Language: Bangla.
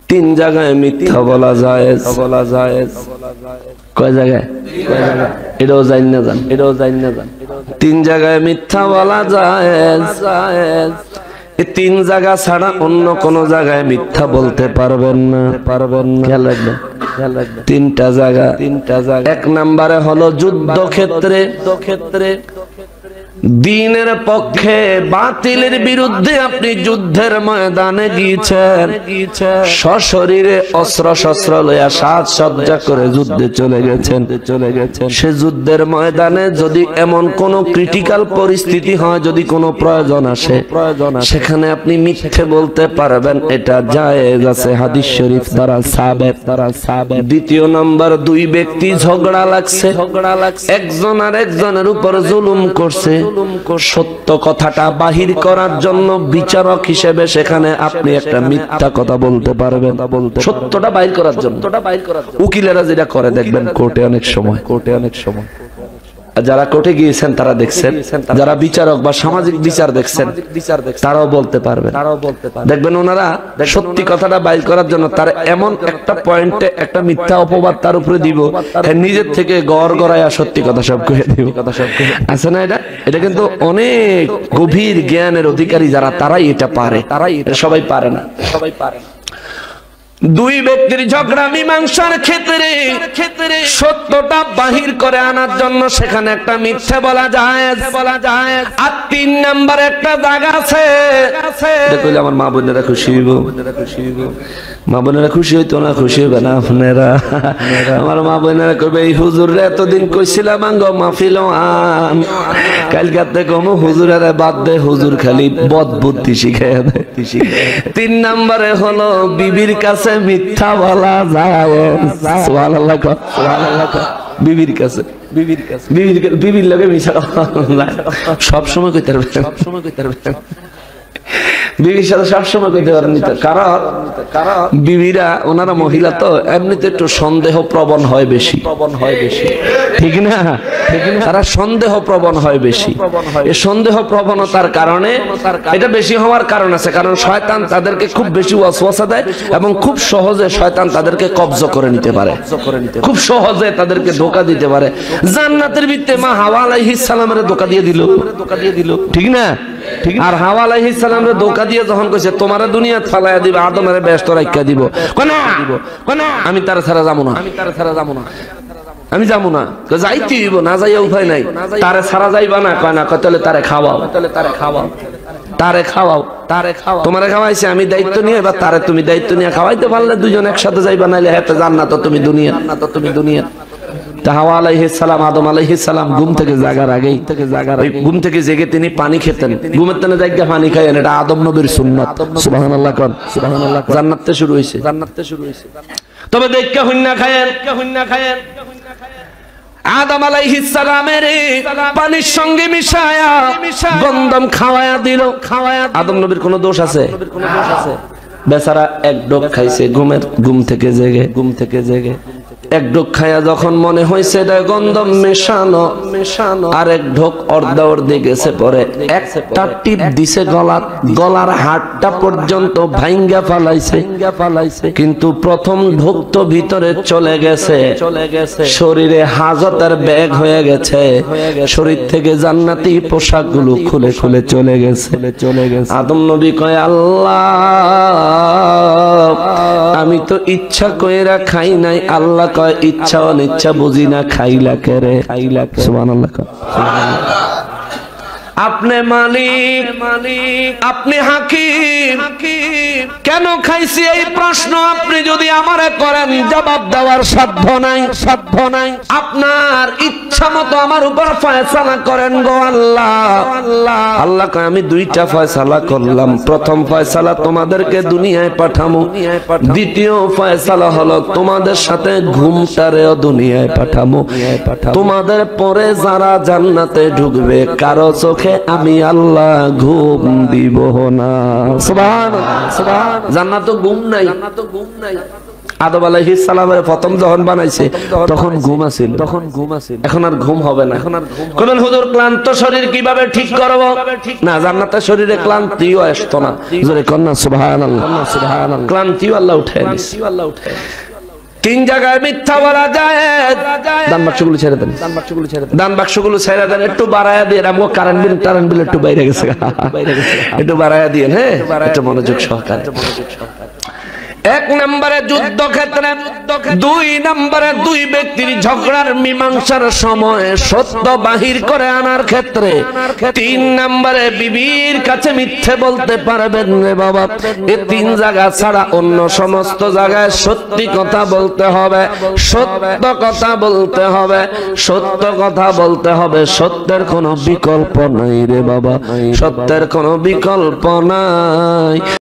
তিন জায়গায় মিথ্যা বলা যায়, কয় জায়গায়? এটাও জানি না জান, তিন জায়গায় মিথ্যা বলা যায়। এই তিন জায়গা ছাড়া অন্য কোন জায়গায় মিথ্যা বলতে পারবেন না। খেয়াল রাখবেন, তিনটা জায়গা। এক নম্বরে হলো যুদ্ধক্ষেত্রে, দ্বীনের পক্ষে বাতিলের বিরুদ্ধে আপনি যুদ্ধের ময়দানে গিয়েছেন, সশরীরে অস্ত্র শস্ত্র লইয়া সাজসজ্জা করে যুদ্ধে চলে গেছেন। সে যুদ্ধের ময়দানে যদি এমন কোন ক্রিটিক্যাল পরিস্থিতি হয়, যদি কোনো প্রয়োজন আসে, সেখানে আপনি মিথ্যে বলতে পারবেন, এটা জায়েজ আছে, হাদিস শরীফ দ্বারা সাবেত। দ্বিতীয় নম্বর, দুই ব্যক্তি ঝগড়া লাগছে, একজন আর একজনের উপর জুলুম করছে, সত্য কথাটা বাহির করার জন্য বিচারক হিসেবে সেখানে আপনি একটা মিথ্যা কথা বলতে পারবেন, সত্যটা বাহির করার জন্য। উকিলেরা যেটা করে দেখবেন কোর্টে অনেক সময়, যারা কোর্টে গিয়েছেন তারা দেখছেন, যারা বিচারক বা সামাজিক বিচার দেখছেন তারাও বলতে পারবেন। দেখবেন ওনারা সত্যি কথাটা বাইর করার জন্য তার এমন একটা পয়েন্টে একটা মিথ্যা অপবাদ তার উপরে দিব, নিজের থেকে গড় গড়াইয়া সত্যি কথা সব কয়ে দিব। আছে না এটা? এটা কিন্তু অনেক গভীর জ্ঞানের অধিকারী যারা, তারাই এটা পারে, সবাই পারে না। দুই ব্যক্তির ঝগড়া মীমাংসার ক্ষেত্রে সত্যটা বাহির করে আনার জন্য সেখানে একটা মিথ্যা বলা যায়। আর তিন নাম্বার একটা জায়গা আছে, দেখলে আমার মা বোনেরা খুশি হইব, মা বোনেরা খুশি হইতো না? খুশি হবে না আপনারা? আমার মা বোনেরা কইবে, এই হুজুরে এতদিন কইছিলাম আঙ্গো মাহফিল আন, কালকাতে কম হুজুরের বাদ দে, হুজুর খালি বদ বুদ্ধি শিখাইয়া দেয়। তিন নম্বরে হলো বিবির কাছে মিথ্যা বলা যায়। সুবহানাল্লাহ, বিবির কাছে, বিবির লগে মিশা সব সময় কইতে পারবেন, বিবির সাথে সবসময় কইতে পারেন। কারণ বিবিরা, ওনারা মহিলা তো এমনিতে একটু সন্দেহ প্রবণ হয় বেশি, ঠিক না? তারা সন্দেহ প্রবণ হয় বেশি। এই সন্দেহ প্রবণতার কারণে, এটা বেশি হওয়ার কারণ আছে, কারণ শয়তান তাদেরকে খুব বেশি ওয়াসওয়াসা দেয় এবং খুব সহজে শয়তান তাদেরকে কবজ করে নিতে পারে, খুব সহজে তাদেরকে ধোঁকা দিতে পারে। জান্নাতের ভিতরে মা হাওয়া আলাইহিস সালামের ধোঁকা দিয়ে দিল, ঠিক না? আর হাওয়া আলাইহিস সালামের ধোঁকা দিয়ে যখন কইছে তোমারে দুনিয়া ফালাইয়া দিবে, আদমের ব্যস্ত রাখিয়া দিব, আমি তার ছাড়া যাবো না, আমি যাবো না, যাইতে হইব, না যাইয়া উপায় নাই। তারে ছাড়া যাইবা না, কয় না, তাহলে তারে খাওয়াও, তোমারে খাওয়াইছে, আমি দায়িত্ব নিয়ে, এবার তারে তুমি দায়িত্ব নিয়ে খাওয়াইতে পারলে দুজন একসাথে যাইবা, নাইলে হেতে জান্নাত তুমি দুনিয়া। হাওয়া আলাইহিস সালাম, আদম আলাইহিস সালাম ঘুম থেকে জাগার আগেই, ঘুম থেকে জেগে তিনি পানি খেতেন, ঘুমের তেনে জায়গা পানি খাইয়েন, এটা আদম নবীর সুন্নাত। সুবহানাল্লাহ, জান্নাতে শুরু হইছে। তবে দেখা হুন্না খায়েন, আদম আলাইহিস সালামের পানির সঙ্গে মিশায়া গন্ধম খাওয়ায়া দিল। আদম নবীর কোনো দোষ আছে? বেচারা এক ডোক খাইছে, ঘুম থেকে জেগে এক ঢোক খায়া যখন মনে হয়েছে এটা গন্ধম মেশানো, আর এক ঢোক অর্ধে গেছে, পরে একটা টিপ দিছে গলার হাড়টা পর্যন্ত ভাঙ্গা ফালাইছে, কিন্তু প্রথম ঢোক তো ভিতরে চলে গেছে, শরীরে হাজতের ব্যাগ হয়ে গেছে, শরীর থেকে জান্নাতি পোশাক গুলো খুলে চলে গেছে। আদম নবী কয়, আল্লাহ আমি তো ইচ্ছা কইরা খাই নাই। আল্লাহ কয়, ইচ্ছা অনিচ্ছা বুঝি না, খাইলা কেরে। সুবহানাল্লাহ। আপনি মালিক, আপনি হাকিম, কেন খাইছি এই প্রশ্ন আপনি যদি আমারে করেন, জবাব দেওয়ার সাধ্য নাই। আপনার ইচ্ছা মতো আমার উপর ফয়সালা করেন গো আল্লাহ। আল্লাহ কয়, আমি দুইটা ফয়সালা করলাম। প্রথম ফয়সালা তোমাদেরকে দুনিয়ায় পাঠামু, দ্বিতীয় ফয়সালা হলো তোমাদের সাথে ঘুমটারেও দুনিয়ায় পাঠামু। তোমাদের পরে যারা জান্নাতে ঢুকবে, কারো চোখে আমি আল্লাহ ঘুম দিব না। সুবহানাল্লাহ। জান্নাতে ঘুম নাই, আদম আলাইহিস সালামের প্রথম যখন বানাইছে তখন ঘুম আছিল, এখন আর ঘুম হবে না। কোন হুজুর ক্লান্ত শরীর কিভাবে ঠিক করব? না, জান্নাতের শরীরে ক্লান্তিও আসতো না। জোরে কন্না সুবহানাল্লাহ, সুবহানাল্লাহ। ক্লান্তিও আল্লাহ উঠায় দিয়েছে। তিন জায়গায় মিথ্যা বলা যায়। দান বাক্সগুলো ছেড়ে দেন, দান বাক্সগুলো ছেড়ে দেন, একটু বাড়ায়া দিয়ে আমগো কারেন্ট বিল একটু বাইরে গেছে, একটু বাড়ায়া দিয়ে, হ্যাঁ, একটু মনোযোগ সহকারে। এক নম্বরে যুদ্ধক্ষেত্রে, দুই নম্বরে দুই ব্যক্তির ঝগড়ার মীমাংসার সময় সত্য বাহির করে আনার ক্ষেত্রে, তিন নম্বরে বিবির কাছে মিথ্যে বলতে পারবেন রে বাবা। এই তিন জায়গা ছাড়া অন্য সমস্ত জায়গায় সত্যি কথা বলতে হবে, সত্য কথা বলতে হবে, সত্য কথা বলতে হবে। সত্যের কোনো বিকল্প নাই রে বাবা, সত্যের কোনো বিকল্প নাই।